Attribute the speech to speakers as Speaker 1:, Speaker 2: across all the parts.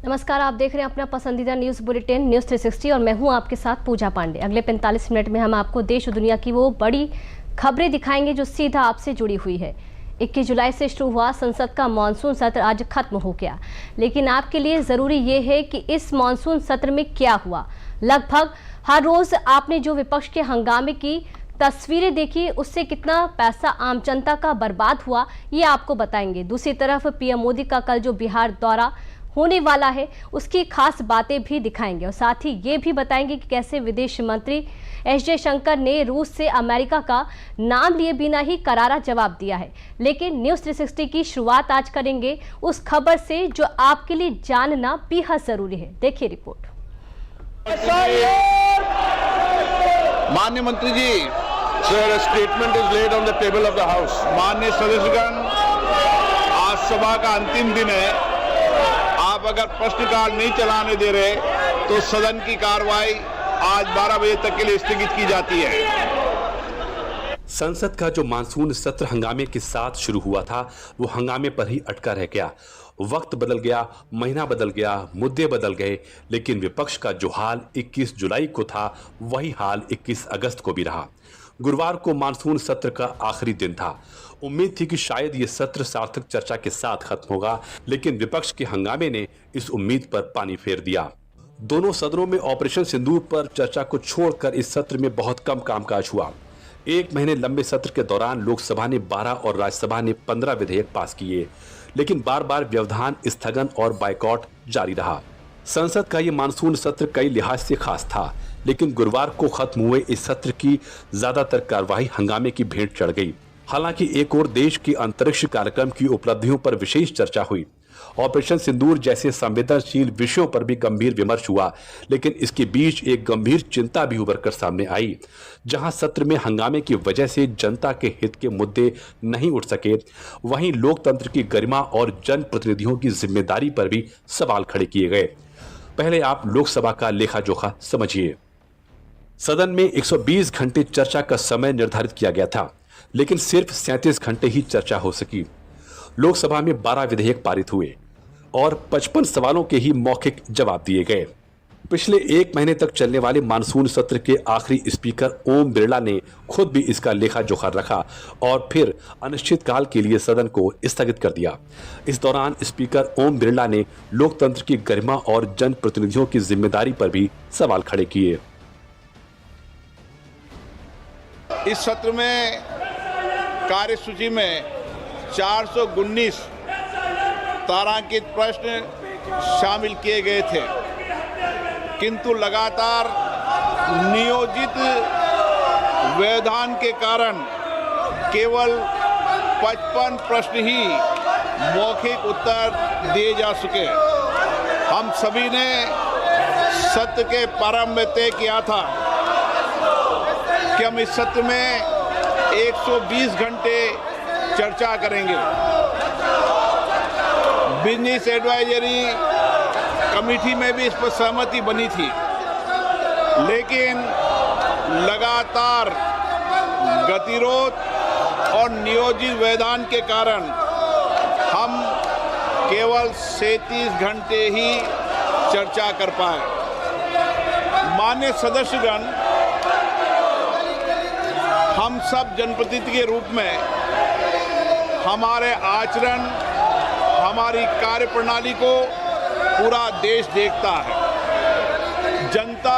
Speaker 1: नमस्कार, आप देख रहे हैं अपना पसंदीदा न्यूज बुलेटिन न्यूज 360 और मैं हूं आपके साथ पूजा पांडे। अगले 45 मिनट में हम आपको देश और दुनिया की वो बड़ी खबरें दिखाएंगे जो सीधा आपसे जुड़ी हुई है। 21 जुलाई से शुरू हुआ संसद का मानसून सत्र आज खत्म हो गया, लेकिन आपके लिए जरूरी ये है कि इस मानसून सत्र में क्या हुआ। लगभग हर रोज आपने जो विपक्ष के हंगामे की तस्वीरें देखी, उससे कितना पैसा आम जनता का बर्बाद हुआ, ये आपको बताएंगे। दूसरी तरफ पीएम मोदी का कल जो बिहार दौरा होने वाला है, उसकी खास बातें भी दिखाएंगे और साथ ही ये भी बताएंगे कि कैसे विदेश मंत्री एस जयशंकर ने रूस से अमेरिका का नाम लिए बिना ही करारा जवाब दिया है। लेकिन न्यूज 360 की शुरुआत आज करेंगे उस खबर से जो आपके लिए जानना बेहद जरूरी है। देखिए रिपोर्ट।
Speaker 2: माननीय मंत्री जी, sir, statement is laid on the table of the house. माननीय सदस्यगण, आज सभा का अंतिम दिन है। आप अगर प्रश्नकाल नहीं चलाने दे रहे तो सदन की कार्रवाई आज 12 बजे तक के लिए स्थगित की जाती है।
Speaker 3: संसद का जो मानसून सत्र हंगामे के साथ शुरू हुआ था, वो हंगामे पर ही अटका रह गया। वक्त बदल गया, महीना बदल गया, मुद्दे बदल गए, लेकिन विपक्ष का जो हाल 21 जुलाई को था, वही हाल 21 अगस्त को भी रहा। गुरुवार को मानसून सत्र का आखिरी दिन था। उम्मीद थी कि शायद ये सत्र सार्थक चर्चा के साथ खत्म होगा, लेकिन विपक्ष के हंगामे ने इस उम्मीद पर पानी फेर दिया। दोनों सदनों में ऑपरेशन सिंदूर पर चर्चा को छोड़कर इस सत्र में बहुत कम कामकाज हुआ। 1 महीने लंबे सत्र के दौरान लोकसभा ने 12 और राज्यसभा ने 15 विधेयक पास किए, लेकिन बार बार व्यवधान, स्थगन और बायकॉट जारी रहा। संसद का ये मानसून सत्र कई लिहाज से खास था, लेकिन गुरुवार को खत्म हुए इस सत्र की ज्यादातर कार्यवाही हंगामे की भेंट चढ़ गई। हालांकि एक और देश के अंतरिक्ष कार्यक्रम की उपलब्धियों पर विशेष चर्चा हुई। ऑपरेशन सिंदूर जैसे संवेदनशील विषयों पर भी गंभीर विमर्श हुआ, लेकिन इसके बीच एक गंभीर चिंता भी उभर कर सामने आई। जहां सत्र में हंगामे की वजह से जनता के हित के मुद्दे नहीं उठ सके, वहीं लोकतंत्र की गरिमा और जनप्रतिनिधियों की जिम्मेदारी पर भी सवाल खड़े किए गए। पहले आप लोकसभा का लेखा जोखा समझिए। सदन में 120 घंटे चर्चा का समय निर्धारित किया गया था, लेकिन सिर्फ 37 घंटे ही चर्चा हो सकी। लोकसभा में 12 विधेयक पारित हुए और 55 सवालों के ही मौखिक जवाब दिए गए। पिछले 1 महीने तक चलने वाले मानसून सत्र के आखिरी स्पीकर ओम बिरला ने खुद भी इसका लेखा जोखा रखा और फिर अनिश्चितकाल के लिए सदन को स्थगित कर दिया। इस दौरान स्पीकर ओम बिरला ने लोकतंत्र की गरिमा और जनप्रतिनिधियों की जिम्मेदारी पर भी सवाल खड़े किए।
Speaker 2: इस सत्र में कार्यसूची में 419 तारांकित प्रश्न शामिल किए गए थे, किंतु लगातार नियोजित व्यवधान के कारण केवल 55 प्रश्न ही मौखिक उत्तर दिए जा सके। हम सभी ने सत्र के प्रारंभ में तय किया था कि हम इस सत्र में 120 घंटे चर्चा करेंगे। बिजनेस एडवाइजरी कमेटी में भी इस पर सहमति बनी थी, लेकिन लगातार गतिरोध और नियोजित व्यवधान के कारण हम केवल 37 घंटे ही चर्चा कर पाए। माननीय सदस्यगण, हम सब जनप्रतिनिधि के रूप में हमारे आचरण, हमारी कार्यप्रणाली को पूरा देश देखता है। जनता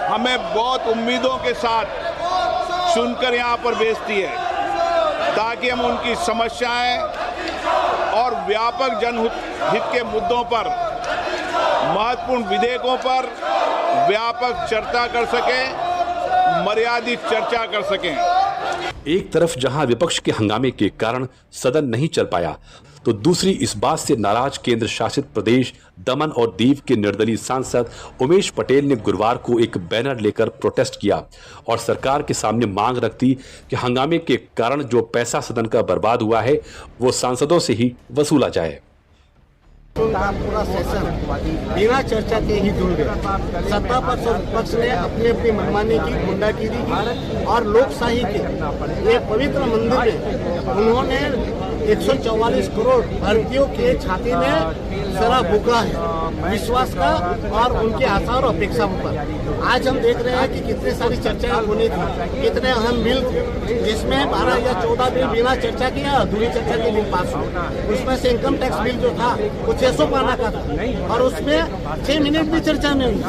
Speaker 2: हमें बहुत उम्मीदों के साथ सुनकर यहाँ पर भेजती है ताकि हम उनकी समस्याएं और व्यापक जनहित के मुद्दों पर, महत्वपूर्ण विधेयकों पर व्यापक चर्चा कर सकें, मर्यादित चर्चा कर सकें।
Speaker 3: एक तरफ जहां विपक्ष के हंगामे के कारण सदन नहीं चल पाया, तो दूसरी इस बात से नाराज केंद्र शासित प्रदेश दमन और दीव के निर्दलीय सांसद उमेश पटेल ने गुरुवार को एक बैनर लेकर प्रोटेस्ट किया और सरकार के सामने मांग रख दी कि हंगामे के कारण जो पैसा सदन का बर्बाद हुआ है, वो सांसदों से ही वसूला जाए।
Speaker 4: पूरा सेशन बिना चर्चा के ही जुड़ गया। सत्ता पक्ष ने अपनी अपनी मनमानी की, गुंडागिरी की और लोकशाही के ये पवित्र मंदिर में उन्होंने 144 करोड़ भारतीयों के छाती में जरा भूखा है विश्वास का और उनके आशा और अपेक्षा पर। आज हम देख रहे हैं कि कितनी सारी चर्चाएं होनी थी, कितने अहम बिल थे जिसमें 12 या 14 बिल बिना चर्चा किया अधूरी चर्चा के बिल पास हुए। उसमें से इनकम टैक्स बिल जो था वो 600 पाना का था और उसमें 6 मिनट भी चर्चा नहीं हुई।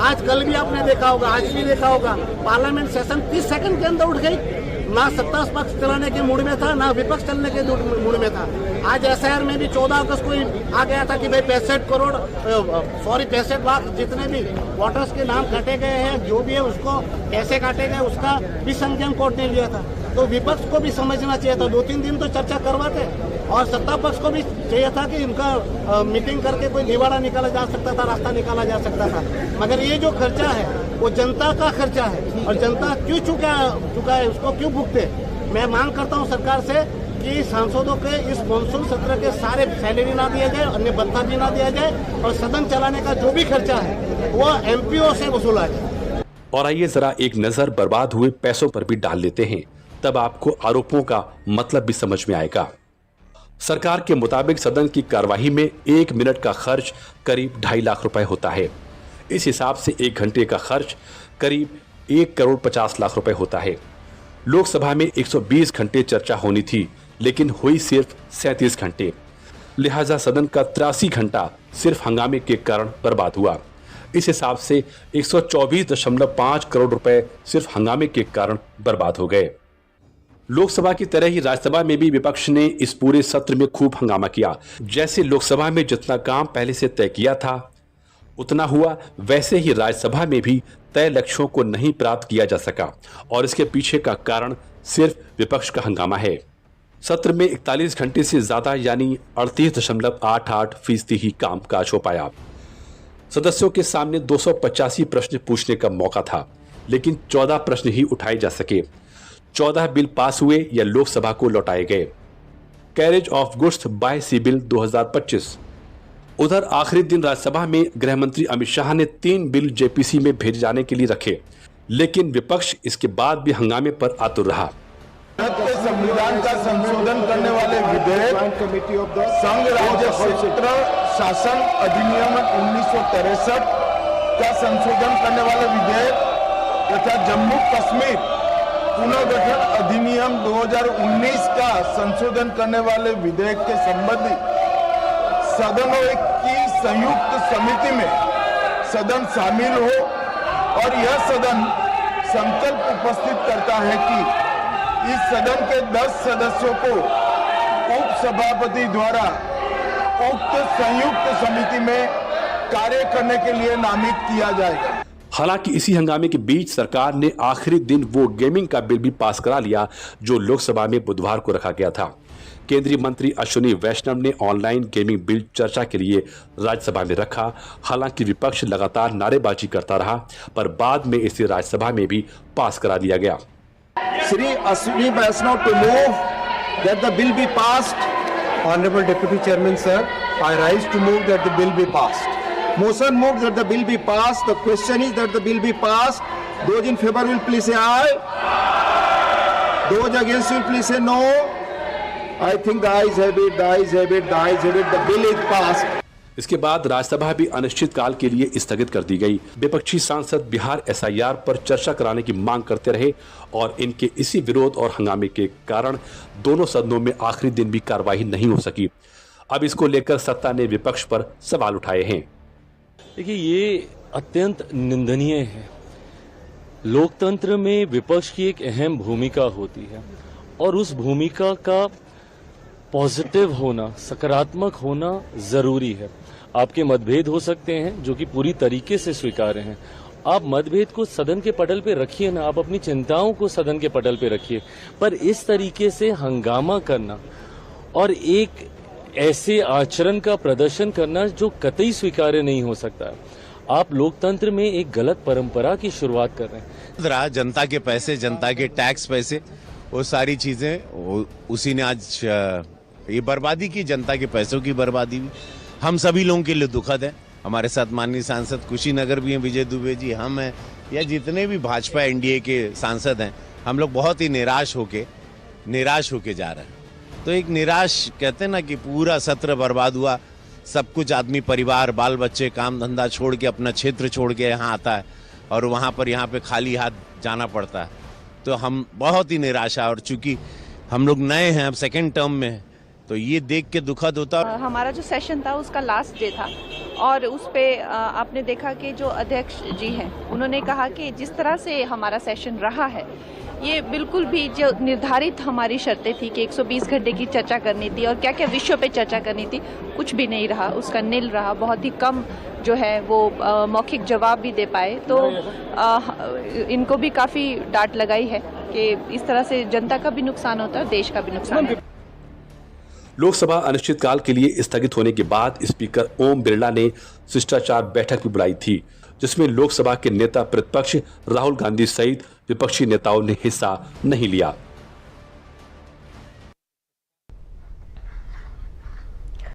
Speaker 4: आज कल भी आपने देखा होगा, आज भी देखा होगा, पार्लियामेंट सेशन 30 सेकंड के अंदर उठ गई। ना सत्ता पक्ष चलाने के मूड में था, ना विपक्ष चलने के मूड में था। आज एसआईआर में भी 14 अगस्त को आ गया था कि भाई 65 लाख जितने भी वोटर्स के नाम काटे गए हैं, जो भी है उसको कैसे काटे गए उसका भी संज्ञान कोर्ट ने लिया था। तो विपक्ष को भी समझना चाहिए था, 2-3 दिन तो चर्चा करवाते और सत्ता पक्ष को भी चाहिए था कि इनका मीटिंग करके कोई निवाड़ा निकाला जा सकता था, रास्ता निकाला जा सकता था। मगर ये जो खर्चा है वो जनता का खर्चा है और जनता क्यों चुका है, उसको क्यों भुगते। मैं मांग करता हूँ सरकार से कि सांसदों के इस मानसून सत्र के सारे सैलरी ना दिया जाए, अन्य भत्ता भी ना दिया जाए और सदन चलाने का जो भी खर्चा है वो एमपीओ से वसूला जाए।
Speaker 3: और आइए जरा एक नजर बर्बाद हुए पैसों पर भी डाल लेते हैं, तब आपको आरोपों का मतलब भी समझ में आएगा। सरकार के मुताबिक सदन की कार्यवाही में 1 मिनट का खर्च करीब 2.5 लाख रुपए होता है। इस हिसाब से 1 घंटे का खर्च करीब 1 करोड़ 50 लाख रुपए होता है। लोकसभा में 120 घंटे चर्चा होनी थी, लेकिन हुई सिर्फ 37 घंटे। लिहाजा सदन का 83 घंटा सिर्फ हंगामे के कारण बर्बाद हुआ। इस हिसाब से 124.5 करोड़ रुपए सिर्फ हंगामे के कारण बर्बाद हो गए। लोकसभा की तरह ही राज्यसभा में भी विपक्ष ने इस पूरे सत्र में खूब हंगामा किया। जैसे लोकसभा में जितना काम पहले से तय किया था उतना हुआ, वैसे ही राज्यसभा में भी तय लक्ष्यों को नहीं प्राप्त किया जा सका और इसके पीछे का कारण सिर्फ विपक्ष का हंगामा है। सत्र में 41 घंटे से ज्यादा यानी 38.88% ही कामकाज हो पाया। सदस्यों के सामने 285 प्रश्न पूछने का मौका था, लेकिन 14 प्रश्न ही उठाए जा सके। 14 बिल पास हुए या लोकसभा को लौटाए गए। Carriage of goods by sea bill 2025। उधर आखिरी दिन राज्यसभा में गृह मंत्री अमित शाह ने 3 बिल जेपीसी में भेजे जाने के लिए रखे, लेकिन विपक्ष इसके बाद भी हंगामे पर आतुर रहा।
Speaker 5: भारत के संविधान का संशोधन करने वाले विधेयक, संघ राज्य क्षेत्र शासन अधिनियम 1963 का संशोधन करने वाले विधेयक तथा जम्मू कश्मीर पुनर्गठन अधिनियम 2019 का संशोधन करने वाले विधेयक के संबंधी सदनों की संयुक्त समिति में सदन शामिल हो और यह सदन संकल्प उपस्थित करता है कि इस सदन के 10 सदस्यों को उप सभापति द्वारा उक्त संयुक्त समिति में कार्य करने के लिए नामित किया जाएगा।
Speaker 3: हालांकि इसी हंगामे के बीच सरकार ने आखिरी दिन वो गेमिंग का बिल भी पास करा लिया जो लोकसभा में बुधवार को रखा गया था। केंद्रीय मंत्री अश्विनी वैष्णव ने ऑनलाइन गेमिंग बिल चर्चा के लिए राज्यसभा में रखा। हालांकि विपक्ष लगातार नारेबाजी करता रहा, पर बाद में इसे राज्यसभा में भी पास करा दिया गया।
Speaker 6: Shri Ashwini Vaishnav to move that the bill be passed.
Speaker 4: Honorable Deputy Chairman sir, I rise to move that the bill be passed.
Speaker 6: Motion moved that the bill be passed. The question is that the bill be passed. Those in favor will please say aye. Those against will please say no. I think the ayes have it, the ayes have it, the ayes have it. The bill is passed.
Speaker 3: इसके बाद राज्यसभा भी अनिश्चित काल के लिए स्थगित कर दी गई। विपक्षी सांसद बिहार एसआईआर पर चर्चा कराने की मांग करते रहे और इनके इसी विरोध और हंगामे के कारण दोनों सदनों में आखिरी दिन भी कार्यवाही नहीं हो सकी। अब इसको लेकर सत्ता ने विपक्ष पर सवाल उठाए हैं।
Speaker 7: देखिए, ये अत्यंत निंदनीय है। लोकतंत्र में विपक्ष की एक अहम भूमिका होती है और उस भूमिका का पॉजिटिव होना, सकारात्मक होना जरूरी है। आपके मतभेद हो सकते हैं जो कि पूरी तरीके से स्वीकार्य हैं। आप मतभेद को सदन के पटल पे रखिए ना, आप अपनी चिंताओं को सदन के पटल पे रखिए, पर इस तरीके से हंगामा करना और एक ऐसे आचरण का प्रदर्शन करना जो कतई स्वीकार्य नहीं हो सकता है। आप लोकतंत्र में एक गलत परंपरा की शुरुआत कर रहे हैं।
Speaker 8: जनता के पैसे, जनता के टैक्स पैसे, वो सारी चीजें उसी ने आज ये बर्बादी की, जनता के पैसों की बर्बादी हुई। हम सभी लोगों के लिए दुखद है। हमारे साथ माननीय सांसद कुशीनगर भी हैं, विजय दुबे जी, हम हैं, या जितने भी भाजपा एनडीए के सांसद हैं, हम लोग बहुत ही निराश होके जा रहे हैं। तो एक निराश, कहते हैं ना कि पूरा सत्र बर्बाद हुआ, सब कुछ आदमी, परिवार, बाल बच्चे, काम धंधा छोड़ के, अपना क्षेत्र छोड़ के यहाँ आता है और वहाँ पर यहाँ पे खाली हाथ जाना पड़ता है। तो हम बहुत ही निराशा, और चूंकि हम लोग नए हैं, अब सेकेंड टर्म में हैं, तो ये देख के दुखद होता।
Speaker 9: हमारा जो सेशन था उसका लास्ट डे था और उस पे आपने देखा कि जो अध्यक्ष जी हैं उन्होंने कहा कि जिस तरह से हमारा सेशन रहा है ये बिल्कुल भी जो निर्धारित हमारी शर्तें थी कि 120 घंटे की चर्चा करनी थी और क्या क्या विषयों पे चर्चा करनी थी, कुछ भी नहीं रहा, उसका निल रहा। बहुत ही कम जो है वो मौखिक जवाब भी दे पाए। तो इनको भी काफ़ी डांट लगाई है कि इस तरह से जनता का भी नुकसान होता है, देश का भी नुकसान होता है।
Speaker 3: लोकसभा अनिश्चितकाल के लिए स्थगित होने के बाद स्पीकर ओम बिरला ने शिष्टाचार बैठक भी बुलाई थी, जिसमें लोकसभा के नेता प्रतिपक्ष राहुल गांधी सहित विपक्षी नेताओं ने हिस्सा नहीं लिया।